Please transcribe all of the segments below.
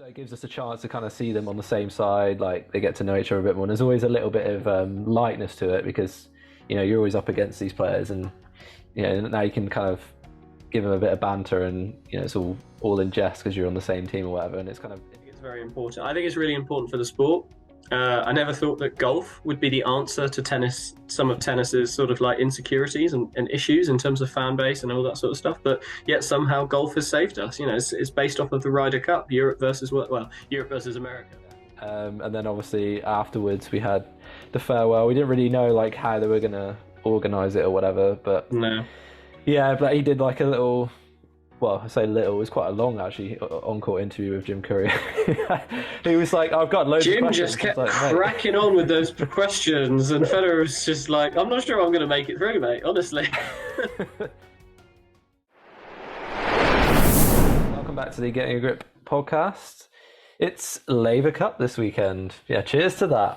So it gives us a chance to kind of see them on the same side, like they get to know each other a bit more. And there's always a little bit of lightness to it because, you're always up against these players, and now you can kind of give them a bit of banter, and it's all in jest because you're on the same team or whatever. And it's kind of, I think it's very important. I think it's really important for the sport. I never thought that golf would be the answer to tennis, some of tennis's sort of like insecurities and issues in terms of fan base and all that sort of stuff. But yet somehow golf has saved us. It's based off of the Ryder Cup, Europe versus America. And then obviously afterwards we had the farewell. We didn't really know like how they were gonna organise it or whatever, but no. Yeah, but he did like a little. Well, I say little, it was quite a long, actually, on-court interview with Jim Courier. He was like, I've got loads of questions. Jim just kept cracking on with those questions, and Federer was just like, I'm not sure I'm going to make it through, mate, honestly. Welcome back to the Getting a Grip podcast. It's Laver Cup this weekend. Yeah, cheers to that.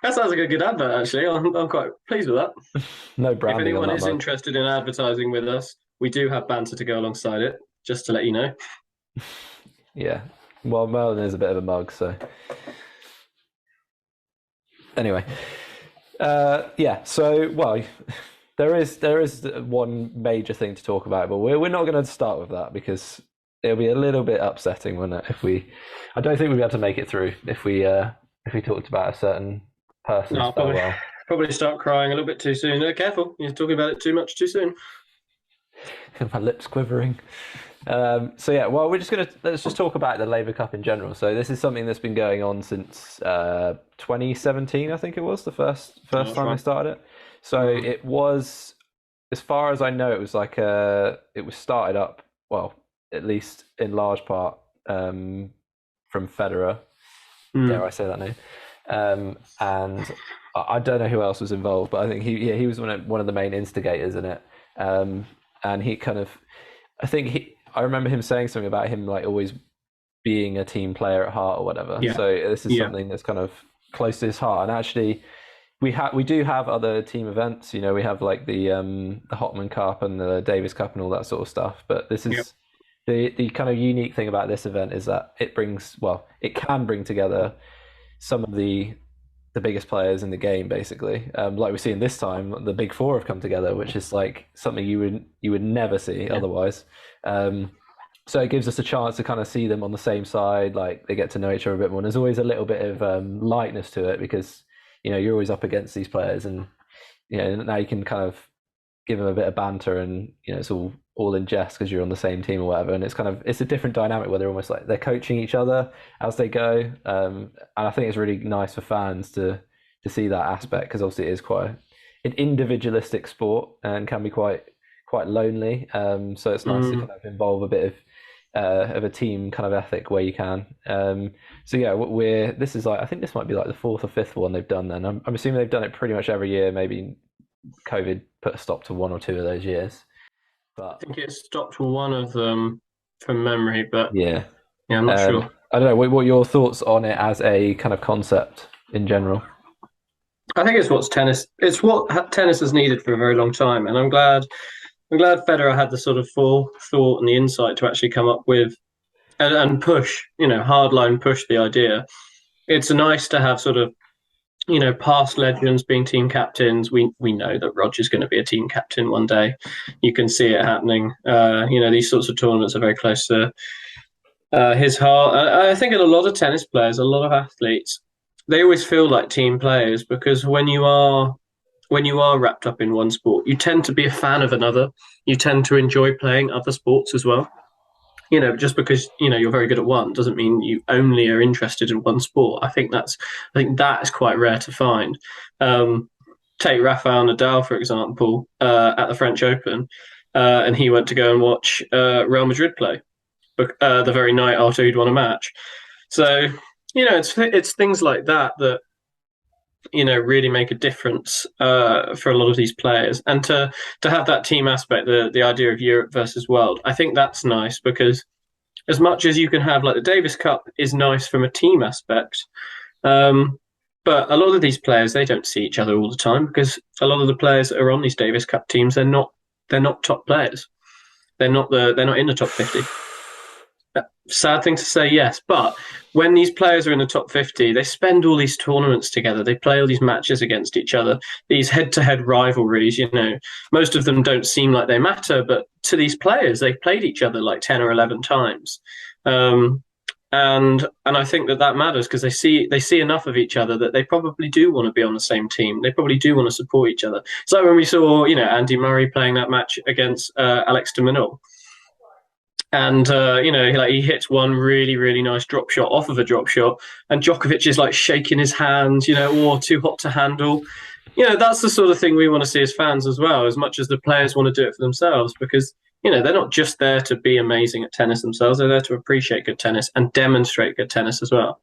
That sounds like a good advert, actually. I'm quite pleased with that. No branding. If anyone is mug. interested in advertising with us, we do have banter to go alongside it, just to let you know. Yeah. Well, Merlin is a bit of a mug, so. Anyway. Yeah, so, well, there is one major thing to talk about, but we're not going to start with that because it'll be a little bit upsetting, wouldn't it? I don't think we'd be able to make it through if we talked about a certain person. No, probably start crying a little bit too soon. Careful, you're talking about it too much too soon. My lips quivering. So yeah, well, let's just talk about the Laver Cup in general. So this is something that's been going on since 2017, I think it was the first time I started it. So it was, as far as I know, it was like it was started up, well, at least in large part from Federer. Dare I say that name? And I don't know who else was involved, but I think he was one of the main instigators in it. And he kind of, I remember him saying something about him like always being a team player at heart or whatever. Yeah. So this is something that's kind of close to his heart. And actually, we do have other team events. We have like the Hotman Cup and the Davis Cup and all that sort of stuff. But this is the kind of unique thing about this event is that it can bring together some of the biggest players in the game, basically. Like we're seeing this time, the big four have come together, which is like something you would never see otherwise. So it gives us a chance to kind of see them on the same side, like they get to know each other a bit more. And there's always a little bit of lightness to it because you're always up against these players, and now you can kind of give them a bit of banter, and it's all in jest because you're on the same team or whatever. And it's a different dynamic where they're almost like they're coaching each other as they go. And I think it's really nice for fans to see that aspect, because obviously it is quite an individualistic sport and can be quite lonely. So it's nice to kind of involve a bit of a team kind of ethic where you can. So yeah, I think this might be like the fourth or fifth one they've done then. I'm assuming they've done it pretty much every year. Maybe COVID put a stop to one or two of those years. But I think it stopped one of them from memory, but yeah, I'm not sure. I don't know. What are your thoughts on it as a kind of concept in general? I think it's what tennis has needed for a very long time, and I'm glad Federer had the sort of forethought and the insight to actually come up with and push, hardline push the idea. It's nice to have sort of, past legends being team captains. We know that Roger's going to be a team captain one day. You can see it happening. These sorts of tournaments are very close to his heart. I think in a lot of tennis players, a lot of athletes, they always feel like team players, because when you are wrapped up in one sport, you tend to be a fan of another. You tend to enjoy playing other sports as well. Just because you're very good at one doesn't mean you only are interested in one sport. I think that is quite rare to find. Take Rafael Nadal, for example, at the French Open, and he went to go and watch Real Madrid play the very night after he'd won a match. So it's things like that really make a difference for a lot of these players. And to have that team aspect, the idea of Europe versus world, I think that's nice, because as much as you can have, like, the Davis Cup is nice from a team aspect, but a lot of these players, they don't see each other all the time, because a lot of the players that are on these Davis Cup teams, they're not top players. They're not in the top 50. sad thing to say, yes. But when these players are in the top 50, they spend all these tournaments together. They play all these matches against each other, these head-to-head rivalries. Most of them don't seem like they matter, but to these players, they've played each other like 10 or 11 times. And I think that matters because they see enough of each other that they probably do want to be on the same team. They probably do want to support each other. It's like when we saw Andy Murray playing that match against Alex de Minaur. And he hits one really, really nice drop shot off of a drop shot, and Djokovic is like shaking his hands, or too hot to handle. That's the sort of thing we want to see as fans as well, as much as the players want to do it for themselves, because they're not just there to be amazing at tennis themselves; they're there to appreciate good tennis and demonstrate good tennis as well.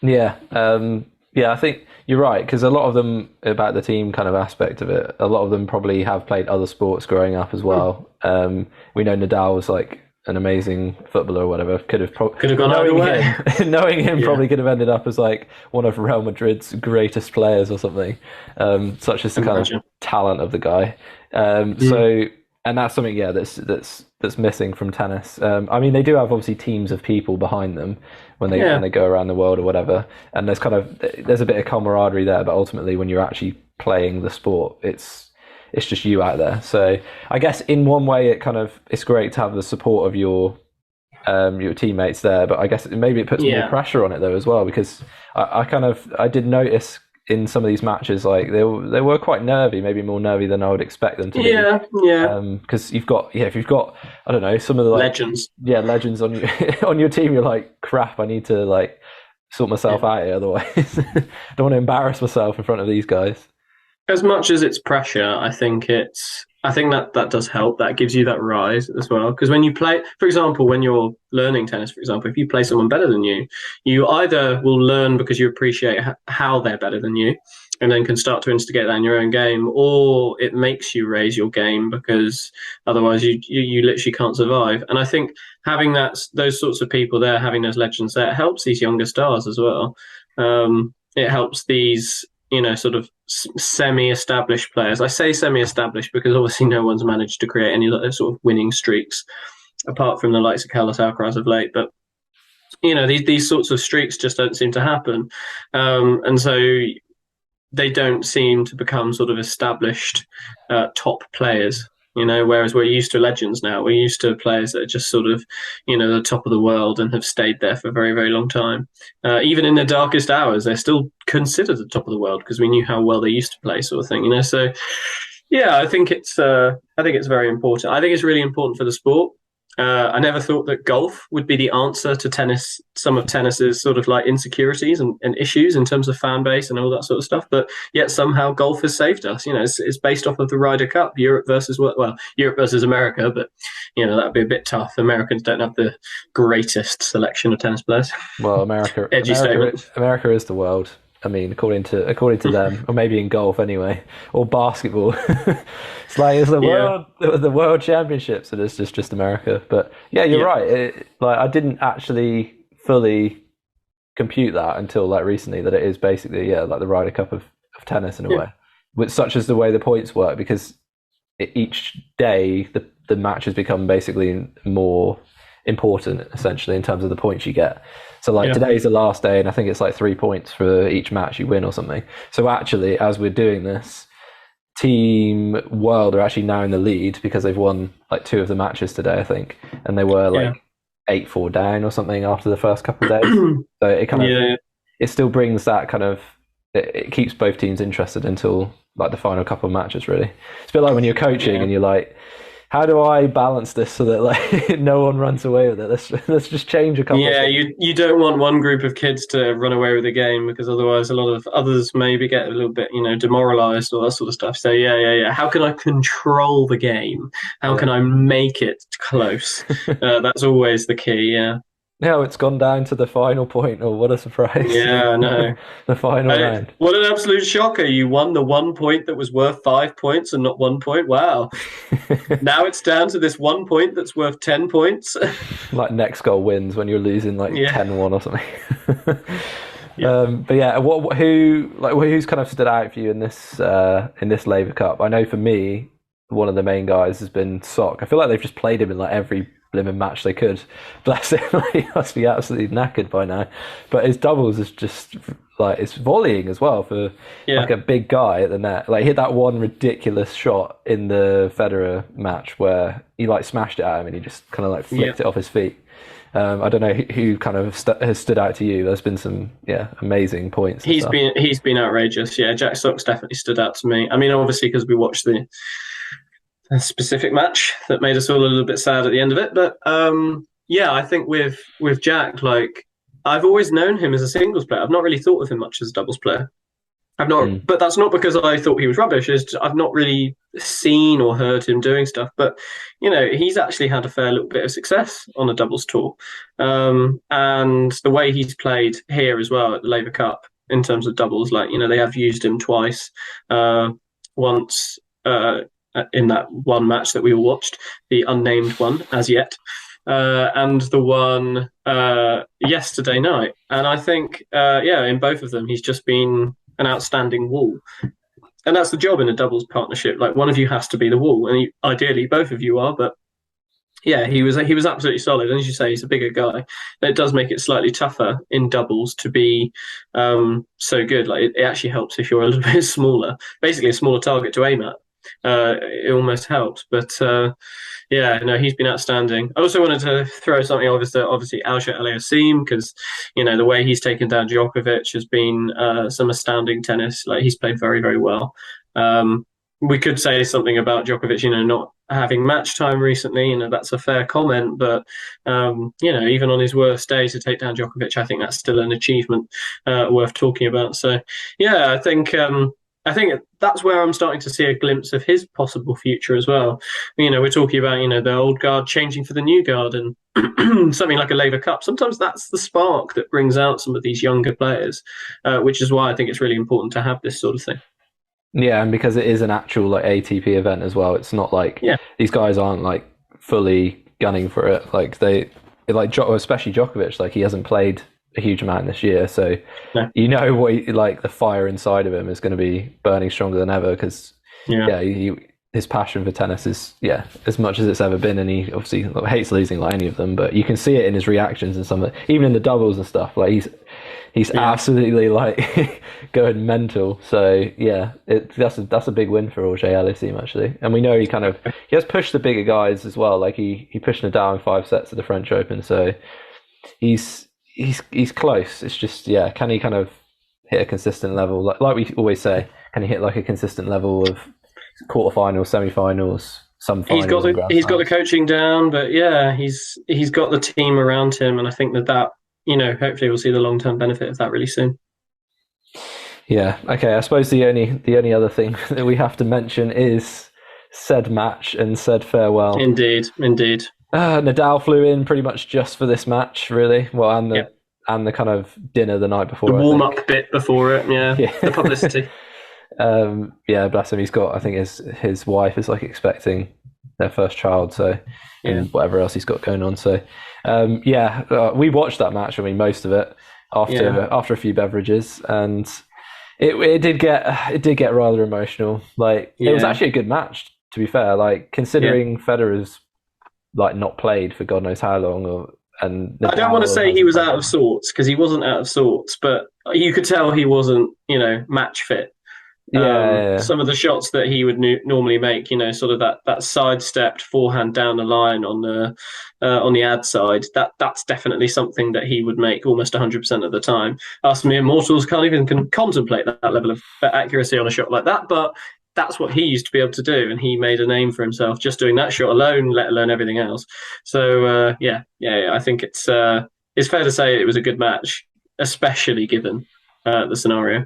Yeah, I think you're right, because a lot of them, about the team kind of aspect of it, a lot of them probably have played other sports growing up as well. We know Nadal was like an amazing footballer or whatever. Could have gone either way. Knowing him, probably could have ended up as like one of Real Madrid's greatest players or something. Such as the kind of talent of the guy. So, and that's something, that's missing from tennis. I mean, they do have obviously teams of people behind them when they go around the world or whatever, and there's a bit of camaraderie there. But ultimately, when you're actually playing the sport, it's just you out there. So I guess in one way, it's great to have the support of your teammates there. But I guess maybe it puts more pressure on it though as well, because I did notice in some of these matches, like they were quite nervy, maybe more nervy than I would expect them to be. Because if you've got I don't know, some of the legends, legends on on your team, you're like, crap, I need to like sort myself out here, otherwise I don't want to embarrass myself in front of these guys. As much as it's pressure, I think that does help. That gives you that rise as well. Because when you play, for example, when you're learning tennis, for example, if you play someone better than you, you either will learn because you appreciate how they're better than you, and then can start to instigate that in your own game, or it makes you raise your game because otherwise you literally can't survive. And I think having those sorts of people there, having those legends there, helps these younger stars as well. It helps these sort of semi-established players. I say semi-established because obviously no one's managed to create any sort of winning streaks apart from the likes of Carlos Alcaraz of late. But these sorts of streaks just don't seem to happen, and so they don't seem to become sort of established top players. Whereas we're used to legends now. We're used to players that are just sort of, the top of the world and have stayed there for a very, very long time. Even in their darkest hours, they're still considered the top of the world because we knew how well they used to play, sort of thing. So, I think it's very important. I think it's really important for the sport. I never thought that golf would be the answer to tennis, some of tennis's sort of like insecurities and issues in terms of fan base and all that sort of stuff. But yet somehow golf has saved us. It's based off of the Ryder Cup, Europe versus America. But, that'd be a bit tough. Americans don't have the greatest selection of tennis players. Well, America is the world. I mean, according to them, or maybe in golf anyway, or basketball. It's the world championships, and it's just America. But you're right. I didn't actually fully compute that until like recently, that it is basically like the Ryder Cup of tennis in a way, with such as the way the points work, because each day the matches become basically more important essentially in terms of the points you get. So today's the last day, and I think it's like 3 points for each match you win or something. So actually, as we're doing this, Team World are actually now in the lead because they've won like 2 of the matches today, I think, and they were like 8-4 down or something after the first couple of days. So it it still brings that kind of, it keeps both teams interested until like the final couple of matches. Really, it's a bit like when you're coaching and you're like, how do I balance this so that like no one runs away with it? Let's just change a couple. Yeah, you don't want one group of kids to run away with the game, because otherwise a lot of others maybe get a little bit demoralized or that sort of stuff. So how can I control the game? How can I make it close? That's always the key. Now it's gone down to the final point. Oh, what a surprise. Yeah, I know. The final round. What an absolute shocker. You won the 1 point that was worth 5 points and not 1 point. Wow. Now it's down to this 1 point that's worth 10 points. Like next goal wins when you're losing like 10-1 or something. But who's kind of stood out for you in this Laver Cup? I know for me, one of the main guys has been Sock. I feel like they've just played him in like every blimmin' match they could. Bless him, he must be absolutely knackered by now. But his doubles is just like, it's volleying as well for like a big guy at the net. Like, he hit that one ridiculous shot in the Federer match where he like smashed it at him and he just kind of like flicked it off his feet. I don't know who kind of has stood out to you. There's been some amazing points. He's been outrageous. Yeah, Jack Sock's definitely stood out to me. I mean, obviously because we watched the specific match that made us all a little bit sad at the end of it. But I think with Jack, like, I've always known him as a singles player. I've not really thought of him much as a doubles player. I've not, but that's not because I thought he was rubbish. I've not really seen or heard him doing stuff. But he's actually had a fair little bit of success on a doubles tour, and the way he's played here as well at the Laver Cup in terms of doubles, like they have used him twice, once in that one match that we all watched, the unnamed one as yet, and the one yesterday night. And I think, in both of them, he's just been an outstanding wall. And that's the job in a doubles partnership. Like, one of you has to be the wall, and ideally both of you are. But yeah, he was absolutely solid. And as you say, he's a bigger guy. And it does make it slightly tougher in doubles to be so good. Like, it actually helps if you're a little bit smaller, basically a smaller target to aim at. It almost helps. But he's been outstanding. I also wanted to throw something obviously Alsha Aliassime, because the way he's taken down Djokovic has been some astounding tennis. Like, he's played very, very well. We could say something about Djokovic, not having match time recently. That's a fair comment, but even on his worst day to take down Djokovic, I think that's still an achievement worth talking about. So yeah, I think that's where I'm starting to see a glimpse of his possible future as well. We're talking about, the old guard changing for the new guard, and something like a Laver Cup. Sometimes that's the spark that brings out some of these younger players, which is why I think it's really important to have this sort of thing. Yeah, and because it is an actual like ATP event as well, it's not like these guys aren't like fully gunning for it. Like especially Djokovic, like he hasn't played a huge amount this year, so what the fire inside of him is going to be burning stronger than ever, because his passion for tennis is as much as it's ever been, and he obviously hates losing like any of them, but you can see it in his reactions and some of it, even in the doubles and stuff. Like he's absolutely like going mental. So that's a big win for Roger Aliassime actually, and we know he has pushed the bigger guys as well. Like he pushed Nadal in 5 sets at the French Open, so he's close. It's just can he kind of hit a consistent level, like we always say, can he hit like a consistent level of quarterfinals, semi-finals, some finals? He's got the coaching down, but he's got the team around him, and I think that hopefully we'll see the long-term benefit of that really soon. Yeah. Okay. I suppose the only other thing that we have to mention is said match and said farewell. Indeed. Nadal flew in pretty much just for this match, really. Well, and the kind of dinner the night before. The warm-up bit before it, the publicity. Bless him. He's got, I think his wife is like expecting their first child, so and whatever else he's got going on. So we watched that match. I mean, most of it after a few beverages, and it did get rather emotional. Like it was actually a good match, to be fair. Like considering Federer's like not played for God knows how long, and I don't want to say he was out of sorts, because he wasn't out of sorts, but you could tell he wasn't match fit. Some of the shots that he would normally make, sort of that sidestepped forehand down the line on the ad side, that's definitely something that he would make almost 100% of the time. Us mere mortals can't even contemplate that level of accuracy on a shot like that, but that's what he used to be able to do, and he made a name for himself just doing that shot alone, let alone everything else. So I think it's fair to say it was a good match, especially given the scenario.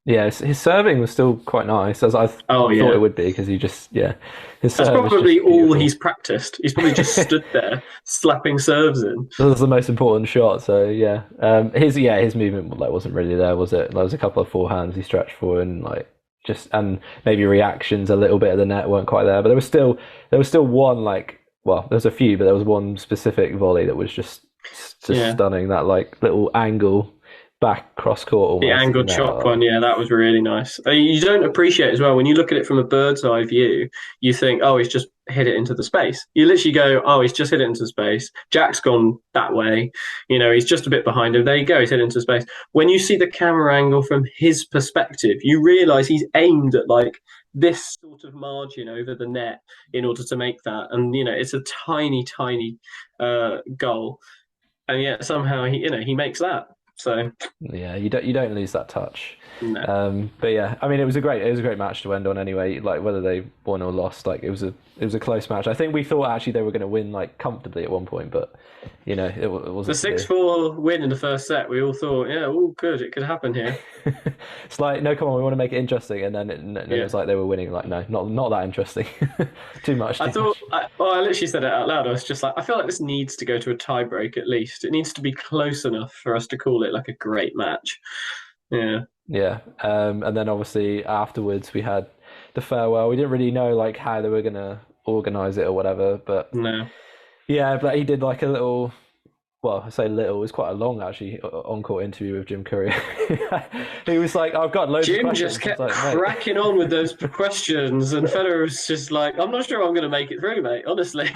Yeah, his serving was still quite nice, as I thought it would be, because he just that's probably all he's practiced. He's probably just stood there slapping serves in. That was the most important shot. So his movement wasn't really there, was it? There was a couple of forehands he stretched for, and and maybe reactions a little bit of the net weren't quite there, but there was still one there was a few, but there was one specific volley that was just stunning. That little angle back cross court, the angled chop one, that was really nice. You don't appreciate as well when you look at it from a bird's eye view. You think, he's just hit it into the space. You literally go, oh, he's just hit it into space. Jack's gone that way. He's just a bit behind him. There you go. He's hit it into space. When you see the camera angle from his perspective, you realize he's aimed at like this sort of margin over the net in order to make that. And, it's a tiny, tiny goal. And yet somehow he makes that. So yeah, you don't lose that touch. no. But yeah, I mean, it was a great match to end on anyway. Like whether they won or lost, like it was a close match. I think we thought actually they were going to win like comfortably at one point, but it wasn't. The 6-4 win in the first set, we all thought, yeah, oh, good, it could happen here. It's like, no, come on, we want to make it interesting, and then it was like they were winning. Like, no, not that interesting. Too much. I literally said it out loud. I was just like, I feel like this needs to go to a tie break at least. It needs to be close enough for us to call it like a great match. Yeah. Yeah. And then obviously afterwards we had the farewell. We didn't really know like how they were gonna organize it or whatever, but no. Yeah, but he did like a little. Well, I say little, it was quite a long actually on-court interview with Jim Courier. He was like, I've got loads of questions. Jim just kept cracking on with those questions, and Federer was just like, I'm not sure I'm going to make it through, mate, honestly.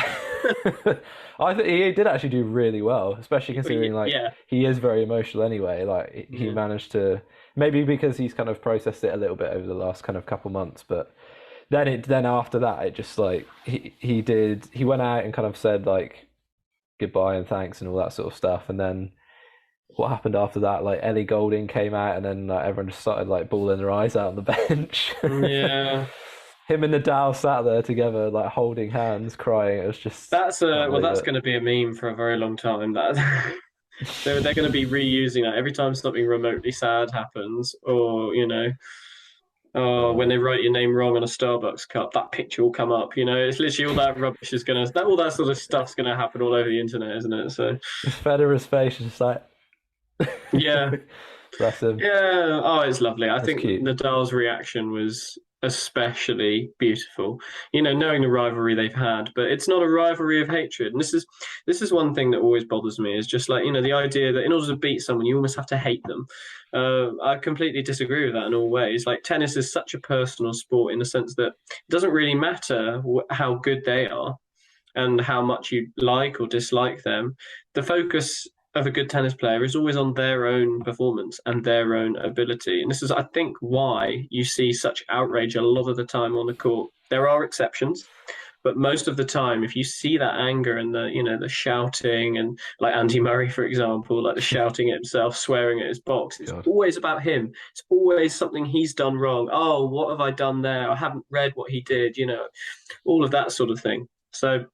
I think he did actually do really well, especially considering he is very emotional anyway. Like he managed to, maybe because he's kind of processed it a little bit over the last kind of couple months, but then after that, it just like, he went out and kind of said like, goodbye and thanks and all that sort of stuff, and then what happened after that, like Ellie Goulding came out and then everyone just started like bawling their eyes out on the bench. Yeah. Him and Nadal sat there together like holding hands crying. It was just that's going to be a meme for a very long time. That they're going to be reusing that every time something remotely sad happens, or when they write your name wrong on a Starbucks cup, that picture will come up. It's literally all that rubbish is all that sort of stuff's gonna happen all over the internet, isn't it? So Federer's face is just like, yeah, bless him. Yeah, oh, it's lovely. I think cute. Nadal's reaction was especially beautiful. Knowing the rivalry they've had, but it's not a rivalry of hatred. And this is one thing that always bothers me, is just like the idea that in order to beat someone, you almost have to hate them. I completely disagree with that in all ways. Like tennis is such a personal sport in the sense that it doesn't really matter how good they are and how much you like or dislike them. The focus of a good tennis player is always on their own performance and their own ability. And this is, I think, why you see such outrage a lot of the time on the court. There are exceptions, but most of the time, if you see that anger and the shouting, and like Andy Murray, for example, like the shouting at himself, swearing at his box, it's always about him. It's always something he's done wrong. Oh, what have I done there? I haven't read what he did, all of that sort of thing. So,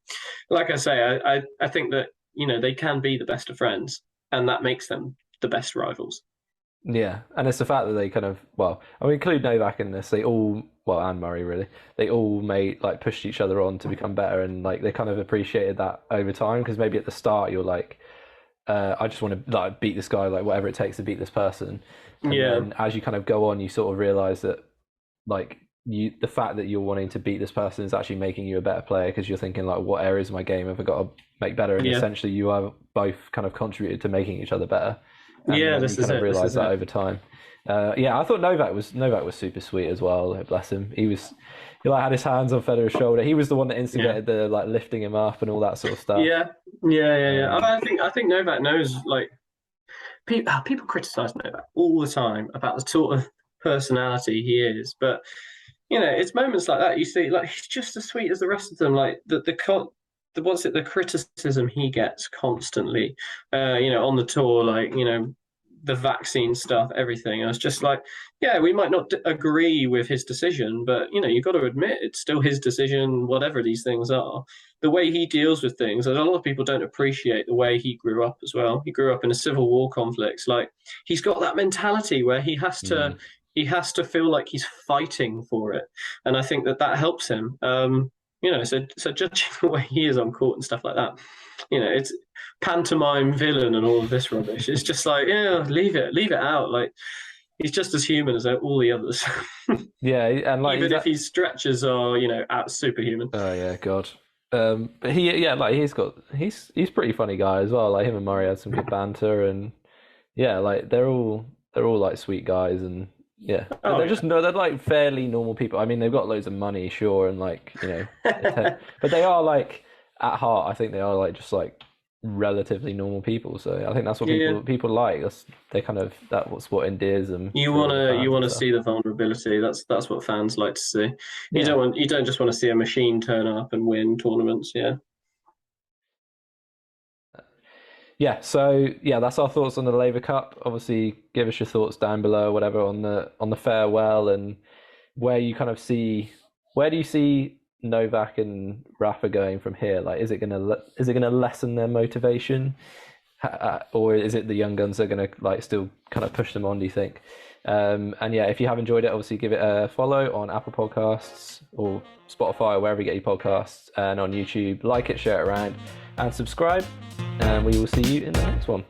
like I say, I think that they can be the best of friends, and that makes them the best rivals. Yeah, and it's the fact that they kind of, include Novak in this, they all, and Murray really, they all pushed each other on to become better, and like they kind of appreciated that over time, because maybe at the start you're like, I just want to beat this guy, like whatever it takes to beat this person. And then as you kind of go on, you sort of realize that the fact that you're wanting to beat this person is actually making you a better player, because you're thinking like, what areas of my game have I got to make better? And essentially you are both kind of contributed to making each other better. And this is it. Realize that over time. I thought Novak was super sweet as well. Bless him. He had his hands on Federer's shoulder. He was the one that instigated the lifting him up and all that sort of stuff. I think Novak knows, like, people criticize Novak all the time about the sort of personality he is, but it's moments like that you see, like, he's just as sweet as the rest of them. Like the criticism he gets constantly, on the tour, like, the vaccine stuff, everything. I was just like, we might not agree with his decision, but you've got to admit it's still his decision, whatever these things are. The way he deals with things, and a lot of people don't appreciate the way he grew up as well. He grew up in a civil war conflict. Like, he's got that mentality where he has to. He has to feel like he's fighting for it, and I think that helps him. So judging the way he is on court and stuff like that, it's pantomime villain and all of this rubbish. It's just like, leave it out. Like, he's just as human as all the others. And like even if his stretches are, out superhuman. Oh yeah, God. But he's pretty funny guy as well. Like, him and Murray had some good banter, and they're all like sweet guys, and Yeah, Oh, they're yeah. just no, they're like fairly normal people. I mean, they've got loads of money, sure, and like but they are like at heart, I think they are like just like relatively normal people. So I think that's what Yeah. people like. They kind of that's what endears them You to the wanna you fans and wanna stuff. see the vulnerability. That's what fans like to see. Yeah. You don't just want to see a machine turn up and win tournaments. Yeah. Yeah, so yeah, that's our thoughts on the Laver Cup. Obviously, give us your thoughts down below, whatever, on the farewell and where you kind of see where do you see Novak and Rafa going from here? Like, is it gonna lessen their motivation, or is it the young guns that are gonna like still kind of push them on? Do you think? And yeah, if you have enjoyed it, obviously give it a follow on Apple Podcasts or Spotify or wherever you get your podcasts, and on YouTube. Like it, share it around, and subscribe. And we will see you in the next one.